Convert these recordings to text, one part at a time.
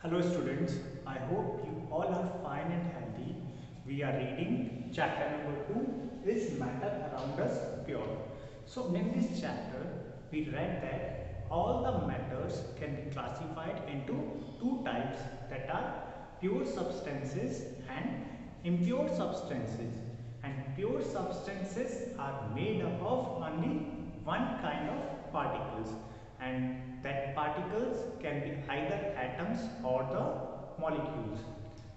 Hello students, I hope you all are fine and healthy. We are reading chapter number 2 is matter around us pure. So in this chapter we read that all the matters can be classified into two types, that are pure substances and impure substances. And pure substances are made up of only one kind of particles, and that particles can be either atoms or the molecules.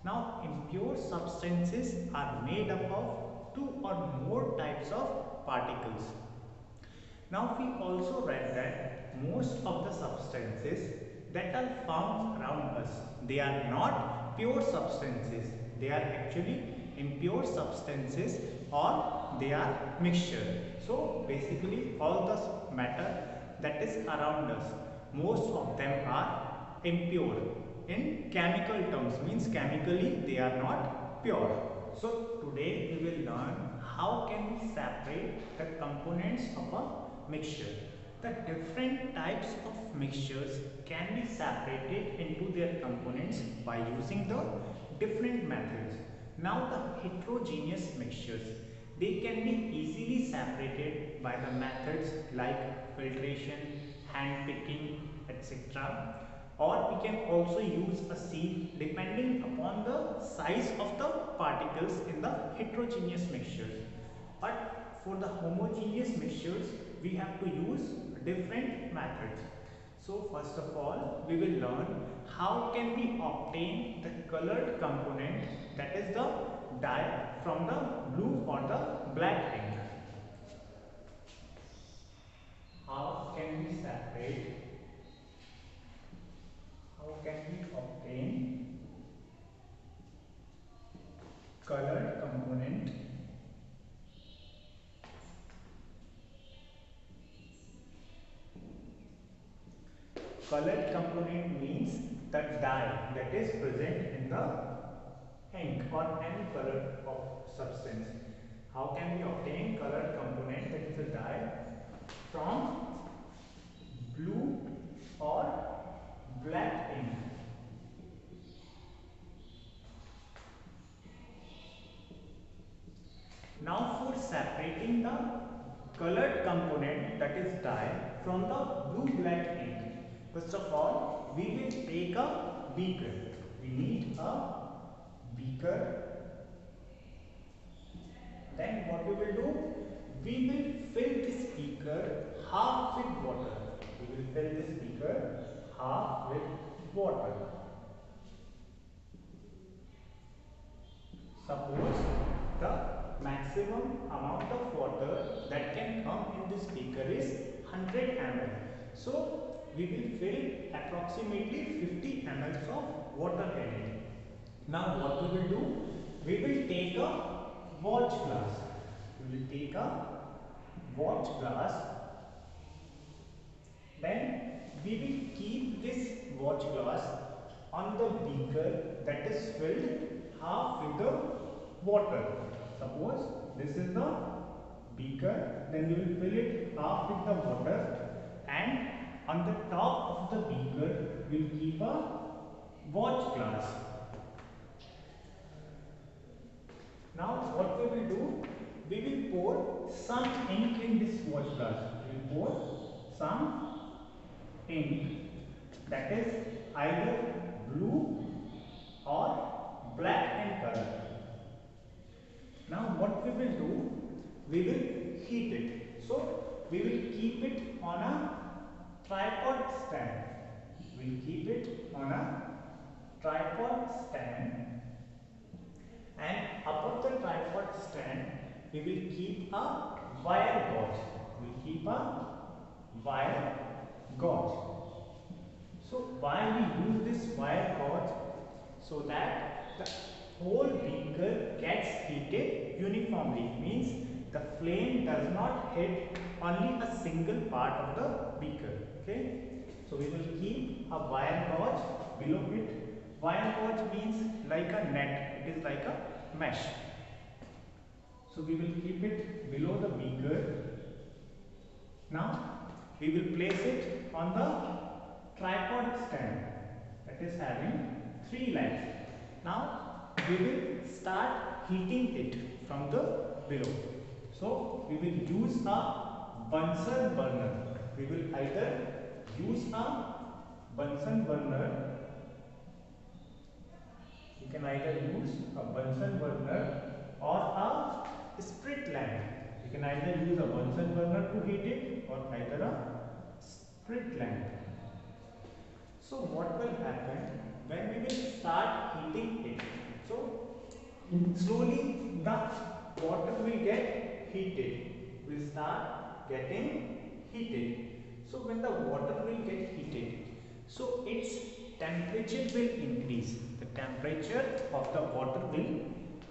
Now impure substances are made up of two or more types of particles. Now we also read that most of the substances that are found around us, they are not pure substances, they are actually impure substances or they are mixture. So basically all the matter that is around us, most of them are impure in chemical terms, means chemically they are not pure. So today we will learn how can we separate the components of a mixture. The different types of mixtures can be separated into their components by using the different methods. Now the heterogeneous mixtures, they can be easily separated by the methods like filtration, hand picking, etc. Or we can also use a sieve depending upon the size of the particles in the heterogeneous mixtures. But for the homogeneous mixtures, we have to use different methods. So first of all, we will learn how can we obtain the colored component, that is the dye, from the blue or the black ink. How can we separate, how can we obtain colored component Colored component means the dye that is present in the ink or any color of substance. How can we obtain colored component, that is a dye, from blue or black ink? Now for separating the colored component, that is dye, from the blue black ink, first of all we will take a beaker. We need a beaker. Then what we will do? We will fill this beaker half with water. We will fill this beaker half with water. Suppose the maximum amount of water that can come in this beaker is 100 ml. So we will fill approximately 50 ml of water in it. Now what we will do? We will take a watch glass. We will take a watch glass. Then we will keep this watch glass on the beaker that is filled half with the water. Suppose this is the beaker, then we will fill it half with the water, and on the top of the beaker we will keep a watch glass. Now what we will do? We will pour some ink in this watch glass. We will pour some ink, that is either blue or black in color. Now what we will do? We will heat it. So we will keep it on a tripod stand. We will keep it on a tripod stand, and above the tripod stand we will keep a wire gauze. We will keep a wire gauze. So why we use this wire gauze? So that the whole beaker gets heated uniformly, means the flame does not hit only a single part of the beaker. Okay, so we will keep a wire gauze below it. Wire gauze means like a net, it is like a mesh. So we will keep it below the beaker. Now we will place it on the tripod stand. The that is having 3 lines. Now we will start heating it from the below. So we will use a Bunsen burner. We will either use a Bunsen burner. You can either use a Bunsen burner or a sprit lamp. You can either use a Bunsen burner to heat it or either a sprit lamp. So what will happen when we will start heating it? So slowly the water will get heated. Will start getting heated. So when the water will get heated, so its temperature will increase. The temperature of the water will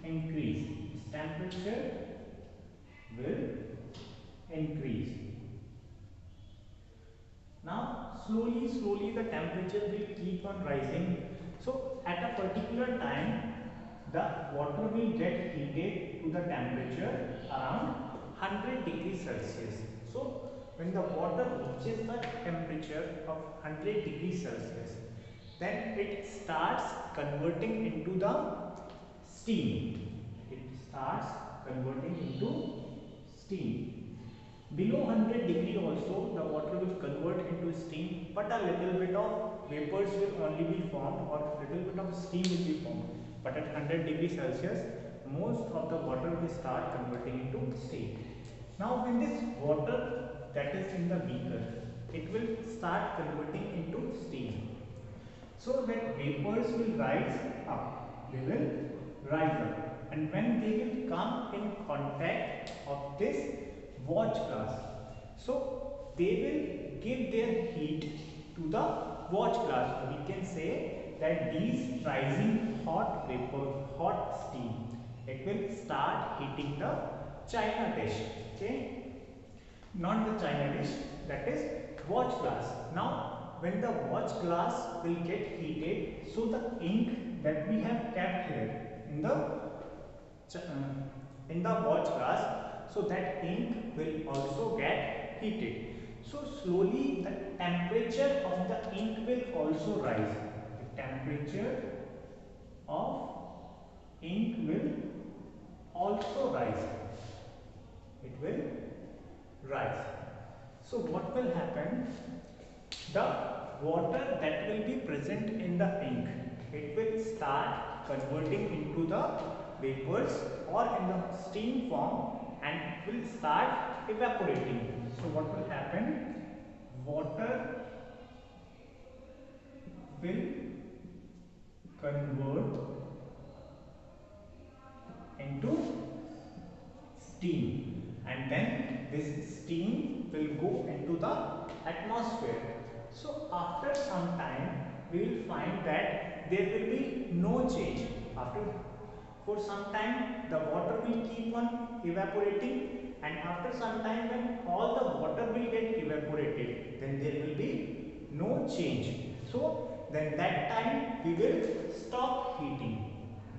increase. Its temperature will increase. Now slowly the temperature will keep on rising. So at a particular time the water will get heated to the temperature around 100 degrees Celsius. So when the water reaches the temperature of 100 degrees Celsius, then it starts converting into the steam. It starts converting into steam. Below 100 degree also the water will convert into steam, but a little bit of vapors will only be formed or little bit of steam will be formed. But at 100 degrees Celsius, most of the water will start converting into steam. Now when this water that is in the beaker, it will start converting into steam. So that vapors will rise up. They will rise up. And when they will come in contact of this watch glass, so they will give their heat to the watch glass. We can say that these rising hot vapor, hot steam, it will start heating the china dish. Okay, not the china dish, that is watch glass. Now when the watch glass will get heated, so the ink that we have kept here in the watch glass, so that ink will also get heated. So slowly the temperature of the ink will also rise. The temperature of ink will also rise. It will rise. So what will happen? The water that will be present in the ink, it will start converting into the vapors or in the steam form, and it will start evaporating. So what will happen? Water will convert into steam, and then this steam will go into the atmosphere. So after some time we will find that there will be no change. For some time the water will keep on evaporating, and after some time when all the water will get evaporated, then there will be no change. So then that time we will stop heating.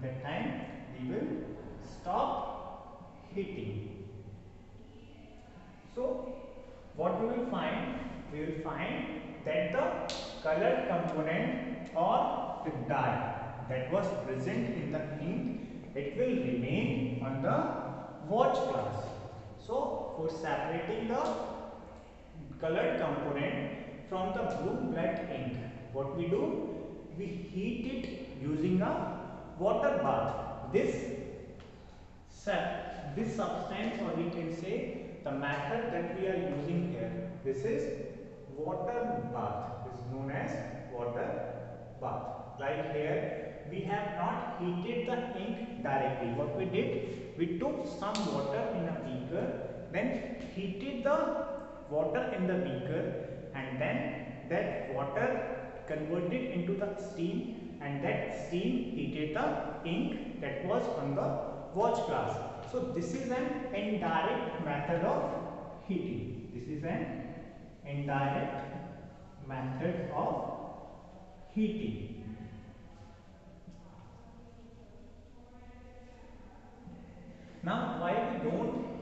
That time we will stop heating. So what we will find? We will find that the colored component or the dye that was present in the ink, it will remain on the watch glass. So for separating the colored component from the blue black ink, what we do? We heat it using a water bath. This substance, or we can say the method that we are using here, this is water bath. This is known as water bath. Like here, we have not heated the ink directly. What we did, we took some water in a beaker, then heated the water in the beaker, and then that water converted into the steam, and that steam heated the ink that was on the watch glass. So this is an indirect method of heating. This is an indirect method of heating. Now why we don't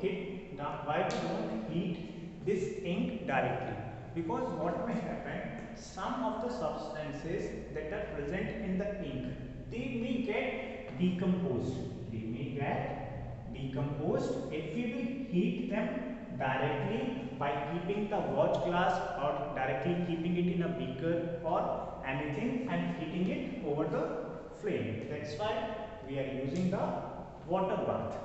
heat this ink directly? Because what may happen, some of the substances that are present in the ink, they may get decomposed. They may get decomposed if we will heat them directly by keeping the watch glass or directly keeping it in a beaker or anything and heating it over the flame. That's why we are using the water bath.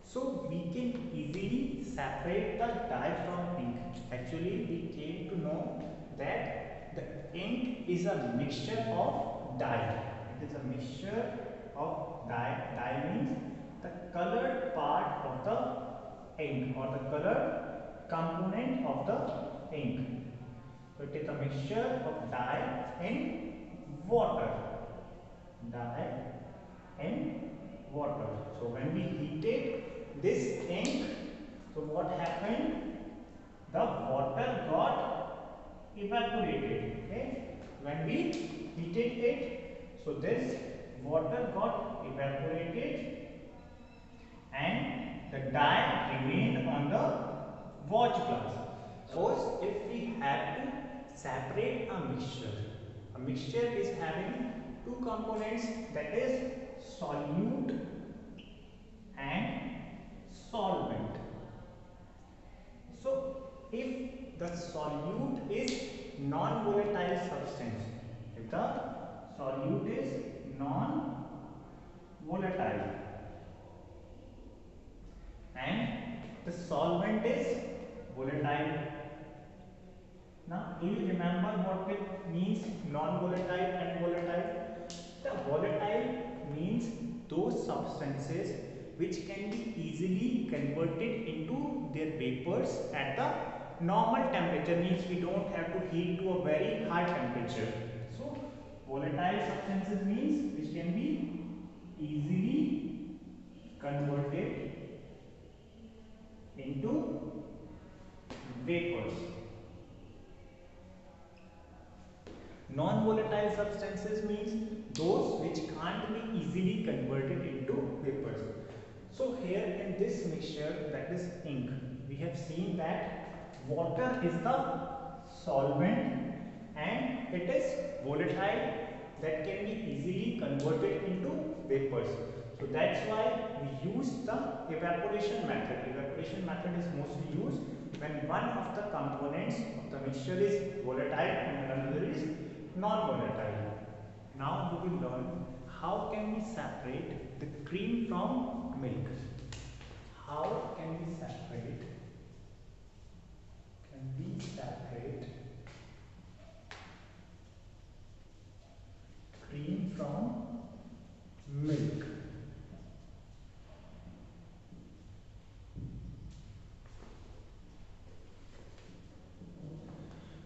So we can easily separate the dye from ink. Actually, we came to know that the ink is a mixture of dye. It is a mixture of dye. Dye means the colored part of the ink or the colored component of the ink. So it is a mixture of dye and water. Dye and water. So when we heated this ink, so what happened? The water got evaporated. Okay, when we heated it, so this water got evaporated and the dye remained on the watch glass. Suppose if we have to separate a mixture is having two components, that is solute and solvent. So if the solute is non-volatile substance, if the solute is non-volatile and the solvent is volatile. Now, do you remember what it means non-volatile and volatile? The volatile means those substances which can be easily converted into their vapors at the normal temperature, means we don't have to heat to a very high temperature. So, volatile substances means which can be easily converted into vapors. Non-volatile substances means those which can't be easily converted into vapors. So here in this mixture, that is ink, we have seen that water is the solvent and it is volatile that can be easily converted into vapors. So that's why we use the evaporation method. Evaporation method is mostly used when one of the components of the mixture is volatile and another is non-volatile. Now we will learn how can we separate the cream from milk. How can we separate cream from milk?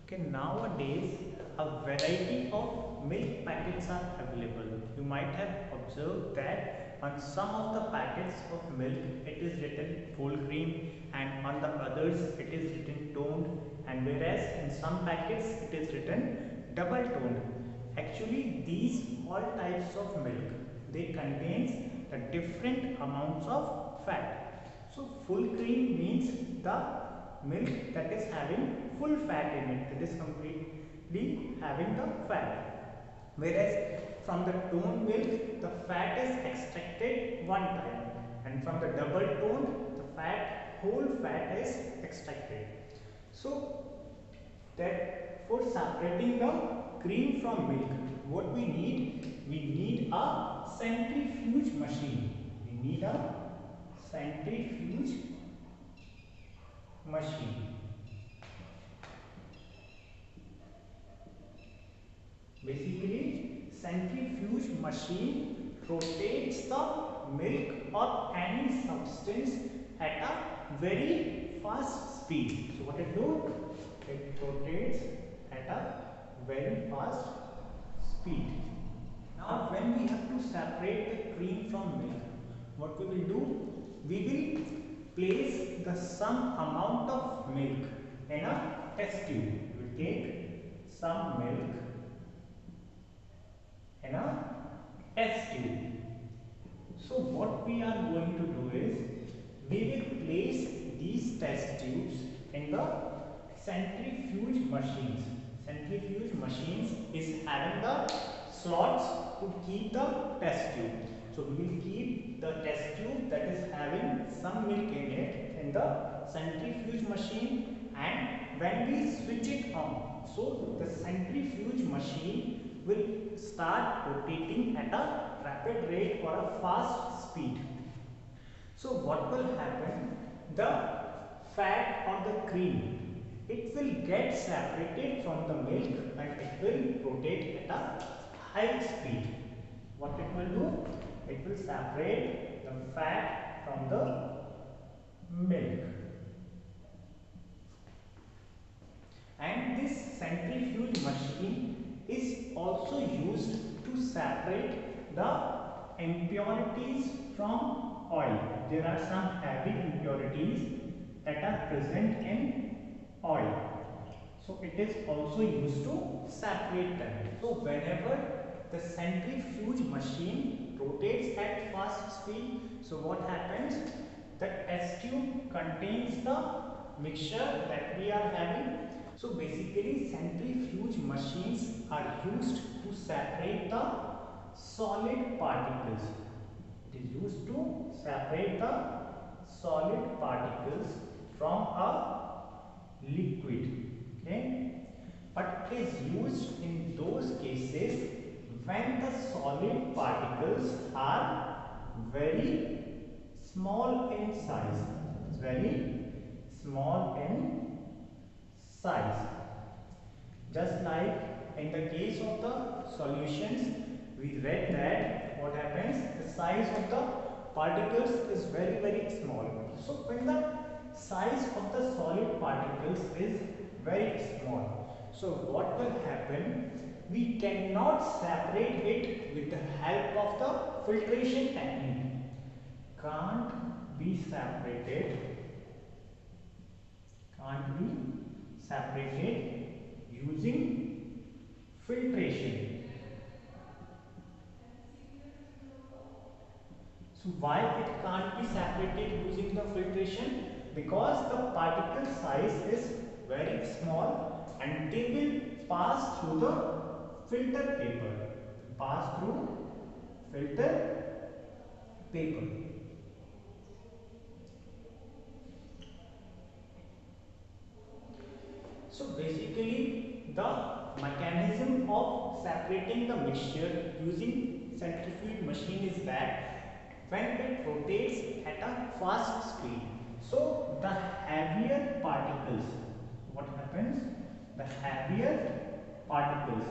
Okay, nowadays a variety of milk packets are available. You might have observed that on some of the packets of milk it is written full cream and on the others it is written toned, and whereas in some packets it is written double toned. Actually these all types of milk, they contains the different amounts of fat. So full cream means the milk that is having full fat in it, that is completely having the fat, whereas from the toned milk the fat is extracted one time, and from the double toned the whole fat is extracted. So that for separating the cream from milk, what we need a centrifuge machine. We need a centrifuge machine. Basically, centrifuge machine rotates the milk or any substance at a very fast speed. So what it do? It rotates at a very fast speed. Now when we have to separate the cream from milk, what we will do? We will place the some amount of milk in a test tube. We will take some milk in a test tube. So what we are going to do is, we will place these test tubes in the centrifuge machines. Centrifuge machines is having the slots to keep the test tube. So we will keep the test tube that is having some milk in it in the centrifuge machine, and when we switch it on, so the centrifuge machine will start rotating at a rapid rate or a fast speed. So what will happen? The fat or the cream, it will get separated from the milk and it will rotate at a high speed. What it will do? It will separate the fat from the milk. And this centrifuge machine is also used to separate the impurities from oil. There are some heavy impurities that are present in oil. So it is also used to separate them. So whenever the centrifuge machine rotates at fast speed, so what happens? The test tube contains the mixture that we are having. So basically centrifuge machines are used to separate the solid particles. It is used to separate the solid particles from a liquid. Okay, but it is used in those cases when the solid particles are very small in size. It's very small in size. Just like in the case of the solutions, we read that what happens, the size of the particles is very small. So when the size of the solid particles is very small, so what will happen, we cannot separate it with the help of the filtration technique. Can't be separated using filtration. So why it can't be separated using the filtration? Because the particle size is very small and they will pass through the filter paper. Pass through filter paper. So basically the mechanism of separating the mixture using centrifuge machine is that when it rotates at a fast speed, so the heavier particles, what happens? The heavier particles,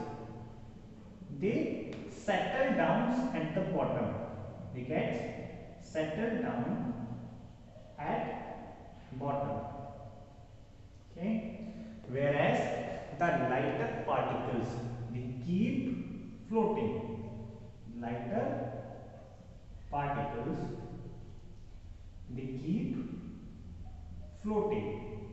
they settle down at the bottom. They get settled down at bottom. Okay. Whereas the lighter particles, they keep floating. Lighter particles, they keep floating.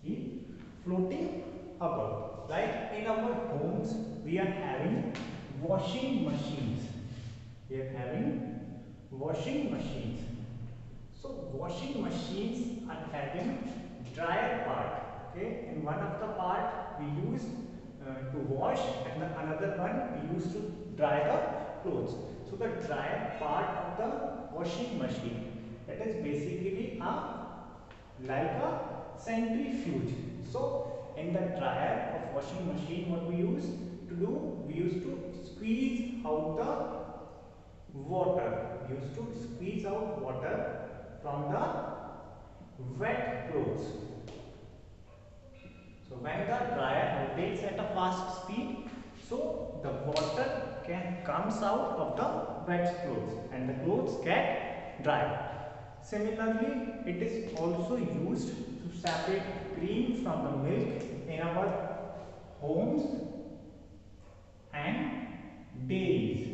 Keep floating above. Like in our homes, we are having washing machines. We are having washing machines. So washing machines are having dryer part. Okay, in one of the part we use to wash, and the another one we use to dry the clothes. So the dryer part of the washing machine, that is basically like a centrifuge. So in the dryer of washing machine, what we use to do? We used to squeeze out the water. We used to squeeze out water from the wet clothes. So when the dryer rotates at a fast speed, so the water comes out of the wet clothes and the clothes get dry. Similarly, it is also used to separate cream from the milk in our homes and dairies.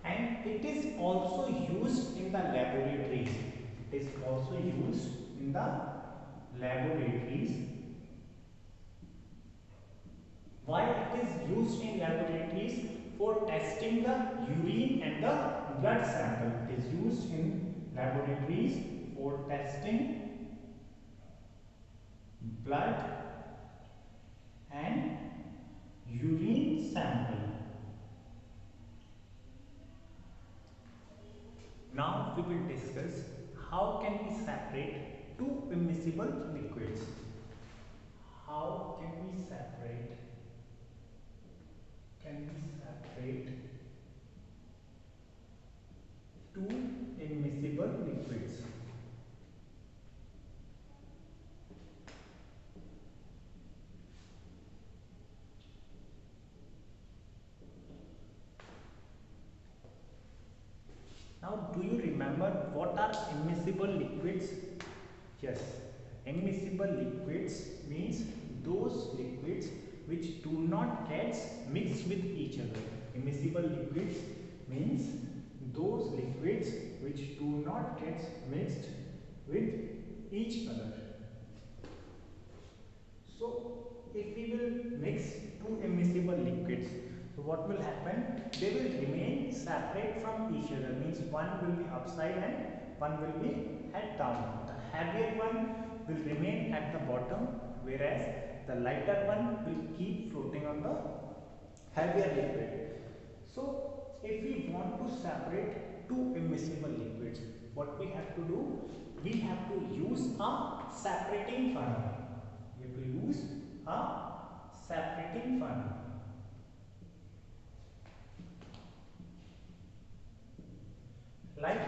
And it is also used in the laboratories. It is also used in the laboratories. Why it is used in laboratories? For testing the urine and the blood sample. It is used in laboratories for testing blood and urine sample. Now we will discuss how can we separate two immiscible liquids. How can we separate two immiscible liquids? Now, do you remember what are immiscible liquids? Yes, immiscible liquids means those liquids which do not get mixed with each other. Immiscible liquids means those liquids which do not get mixed with each other. So, if we will mix two immiscible liquids, so what will happen? They will remain separate from each other. Means one will be upside and one will be head down. The heavier one will remain at the bottom, whereas the lighter one will keep floating on the heavier liquid. So, if we want to separate two immiscible liquids, what we have to do? We have to use a separating funnel. We have to use a separating funnel. Like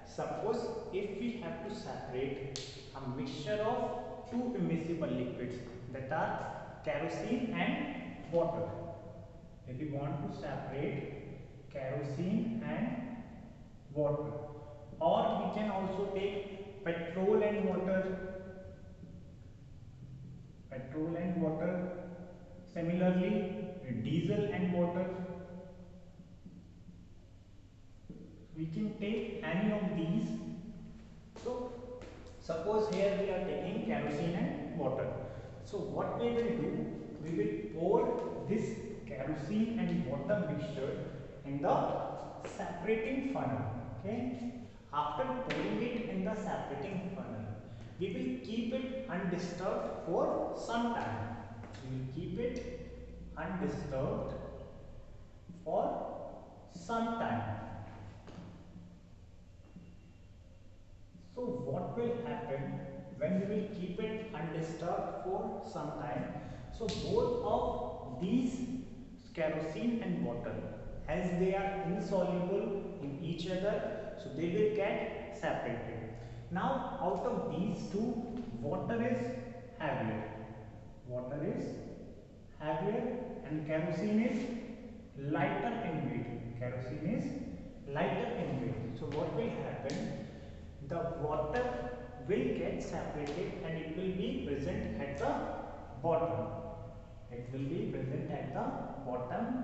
suppose if we have to separate a mixture of two immiscible liquids, that are kerosene and water. If we want to separate kerosene and water, or we can also take petrol and water, similarly diesel and water. We can take any of these. So suppose here we are taking kerosene and water. So what we will do, we will pour this kerosene and water mixture in the separating funnel. Okay. After pouring it in the separating funnel, we will keep it undisturbed for some time. We will keep it undisturbed for some time. So what will happen when we will keep it undisturbed for some time? So both of these kerosene and water, as they are insoluble in each other, so they will get separated. Now out of these two, water is heavier. And kerosene is lighter in weight. So what will happen? The water will get separated and it will be present at the bottom.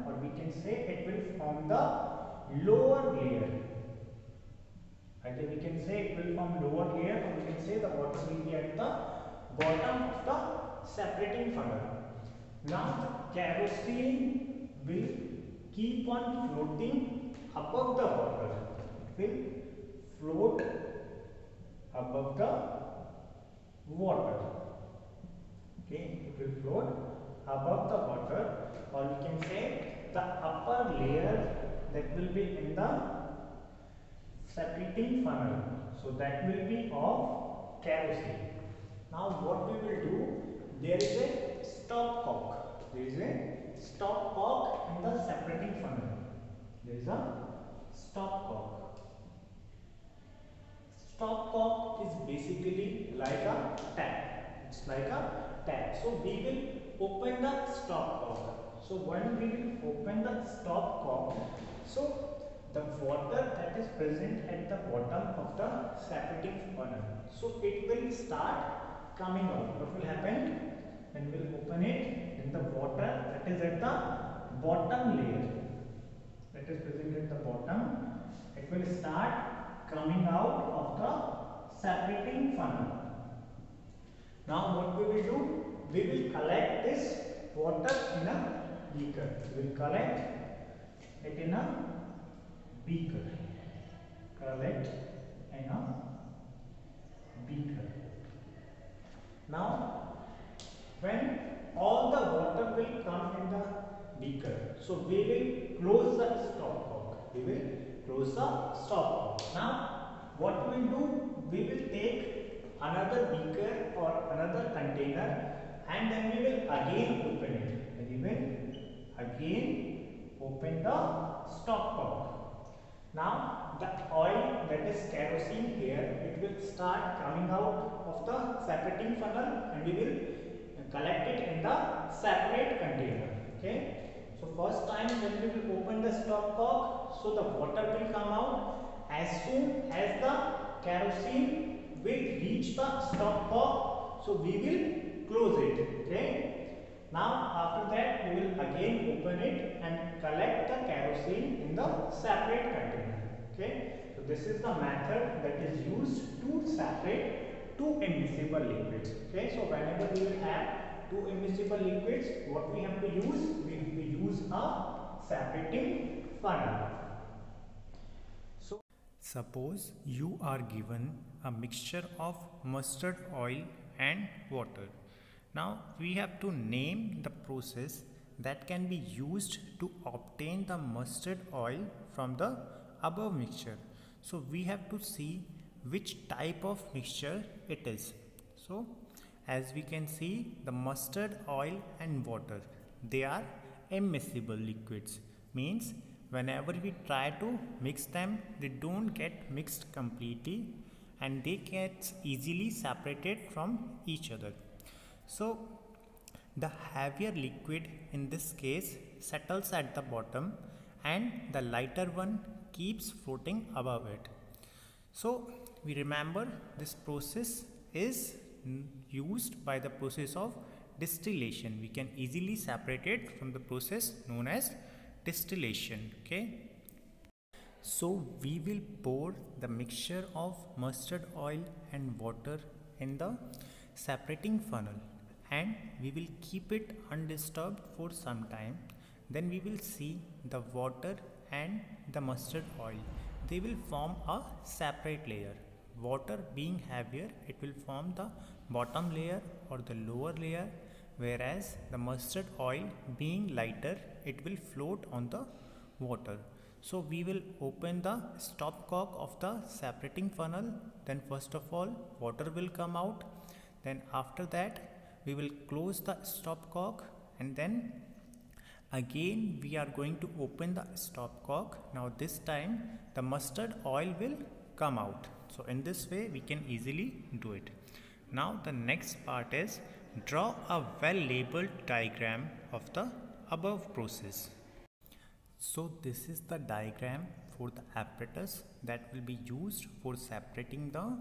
Or we can say it will form the lower layer. Either we can say it will form lower layer, or we can say the water will be at the bottom of the separating funnel. Now the kerosene will keep on floating above the water. It will float above the water. Okay, it will float above the water, or we can say the upper layer that will be in the separating funnel. So that will be of kerosene. Now what we will do, there is a stopcock. In the separating funnel. There is a stopcock. Stopcock is basically like a tap. It's like a tap. So we will open the stopcock. So when we will open the stopcock, so the water that is present at the bottom of the separating funnel, so it will start coming out. What will happen? When we will open it, then the water that is at the bottom layer, that is present at the bottom, it will start coming out of the separating funnel. Now what we will do? We will collect this water in a beaker. We will collect it in a beaker. beaker. Now, when all the water will come in the beaker, so we will close the stopcock. We will close the stopcock. Now, what we will do? We will take another beaker or another container, and then we will again open it. We will again open the stopcock. Now the oil, that is kerosene here, it will start coming out of the separating funnel, and we will collect it in the separate container. Okay. So first time when we will open the stopcock, so the water will come out. As soon as the kerosene will reach the stopcock, so we will close it. Okay. Now after that we will again open it and collect the kerosene in the separate container. Okay. So this is the method that is used to separate two immiscible liquids. Okay. So whenever we will have two immiscible liquids, what we have to use? We use a separating funnel. So suppose you are given a mixture of mustard oil and water. Now we have to name the process that can be used to obtain the mustard oil from the above mixture. So we have to see which type of mixture it is. So as we can see, the mustard oil and water, they are immiscible liquids. Means whenever we try to mix them, they don't get mixed completely and they get easily separated from each other. So the heavier liquid in this case settles at the bottom and the lighter one keeps floating above it. So we remember this process is used by the process of distillation. We can easily separate it from the process known as distillation. Okay. So we will pour the mixture of mustard oil and water in the separating funnel, and we will keep it undisturbed for some time. Then we will see the water and the mustard oil, they will form a separate layer. Water being heavier, it will form the bottom layer or the lower layer, whereas the mustard oil being lighter, it will float on the water. So we will open the stopcock of the separating funnel. Then first of all water will come out. Then after that we will close the stopcock, and then again we are going to open the stopcock. Now this time the mustard oil will come out. So in this way we can easily do it. Now the next part is draw a well labeled diagram of the above process. So this is the diagram for the apparatus that will be used for separating the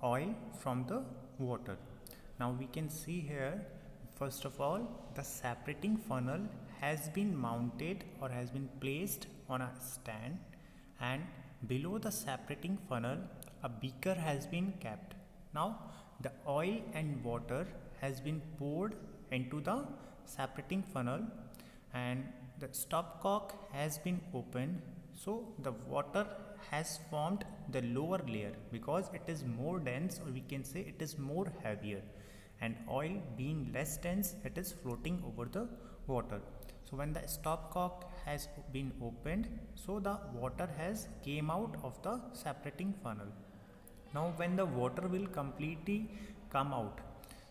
oil from the water. Now we can see here, first of all, the separating funnel has been mounted or has been placed on a stand, and below the separating funnel a beaker has been kept. Now the oil and water has been poured into the separating funnel and the stopcock has been opened. So the water has formed the lower layer because it is more dense, or we can say it is more heavier, and oil being less dense, it is floating over the water. So when the stopcock has been opened, so the water has came out of the separating funnel. Now when the water will completely come out,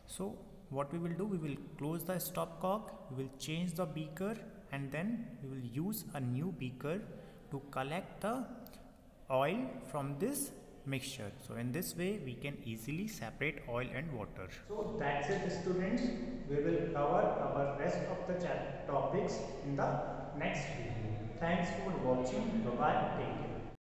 so what we will do, we will close the stopcock, we will change the beaker, and then we will use a new beaker to collect the oil from this mixture. So in this way we can easily separate oil and water. So that's it students. We will cover our rest of the topics in the next video. Thanks for watching. Bye bye. Take care.